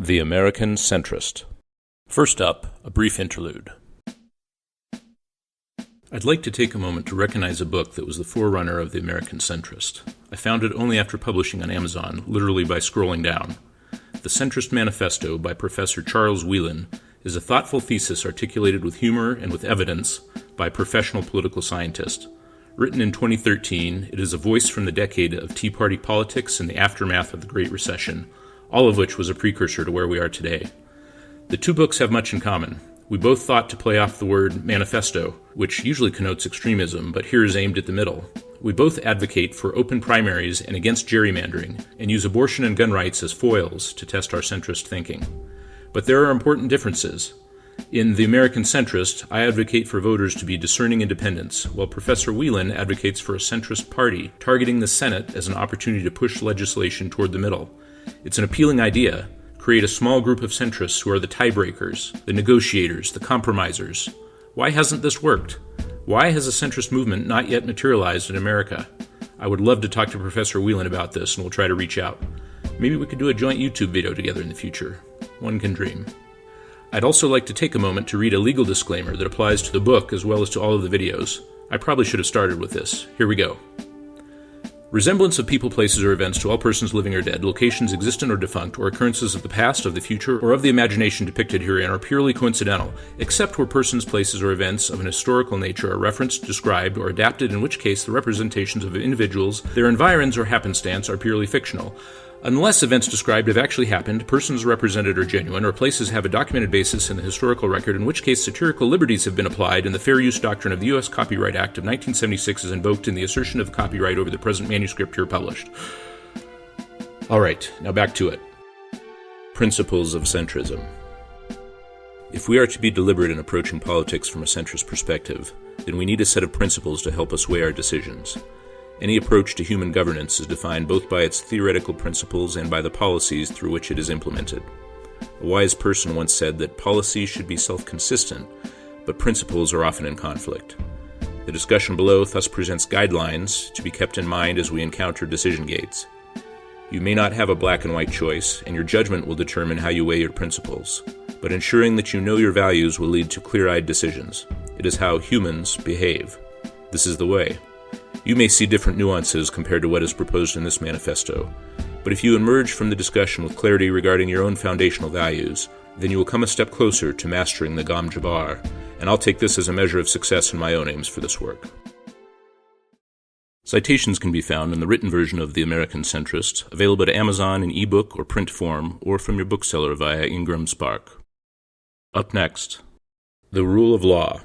The American Centrist. First up, a brief interlude. I'd like to take a moment to recognize a book that was the forerunner of The American Centrist. I found it only after publishing on Amazon, literally by scrolling down. The Centrist Manifesto by Professor Charles Whelan is a thoughtful thesis articulated with humor and with evidence by a professional political scientist. Written in 2013, it is a voice from the decade of Tea Party politics and the aftermath of the Great Recession, all of which was a precursor to where we are today. The two books have much in common. We both thought to play off the word manifesto, which usually connotes extremism, but here is aimed at the middle. We both advocate for open primaries and against gerrymandering, and use abortion and gun rights as foils to test our centrist thinking. But there are important differences. In The American Centrist, I advocate for voters to be discerning independents, while Professor Whelan advocates for a centrist party, targeting the Senate as an opportunity to push legislation toward the middle. It's an appealing idea. Create a small group of centrists who are the tiebreakers, the negotiators, the compromisers. Why hasn't this worked? Why has a centrist movement not yet materialized in America? I would love to talk to Professor Whelan about this, and we'll try to reach out. Maybe we could do a joint YouTube video together in the future. One can dream. I'd also like to take a moment to read a legal disclaimer that applies to the book as well as to all of the videos. I probably should have started with this. Here we go. Resemblance of people, places, or events to all persons living or dead, locations existent or defunct, or occurrences of the past, of the future, or of the imagination depicted herein are purely coincidental, except where persons, places, or events of an historical nature are referenced, described, or adapted, in which case the representations of individuals, their environs, or happenstance are purely fictional. Unless events described have actually happened, persons represented are genuine, or places have a documented basis in the historical record, in which case satirical liberties have been applied, and the fair use doctrine of the U.S. Copyright Act of 1976 is invoked in the assertion of copyright over the present manuscript here published. All right, now back to it. Principles of Centrism. If we are to be deliberate in approaching politics from a centrist perspective, then we need a set of principles to help us weigh our decisions. Any approach to human governance is defined both by its theoretical principles and by the policies through which it is implemented. A wise person once said that policies should be self-consistent, but principles are often in conflict. The discussion below thus presents guidelines to be kept in mind as we encounter decision gates. You may not have a black and white choice, and your judgment will determine how you weigh your principles, but ensuring that you know your values will lead to clear-eyed decisions. It is how humans behave. This is the way. You may see different nuances compared to what is proposed in this manifesto, but if you emerge from the discussion with clarity regarding your own foundational values, then you will come a step closer to mastering the Gom Jabbar, and I'll take this as a measure of success in my own aims for this work. Citations can be found in the written version of The American Centrist, available at Amazon in ebook or print form, or from your bookseller via Ingram Spark. Up next, the rule of law.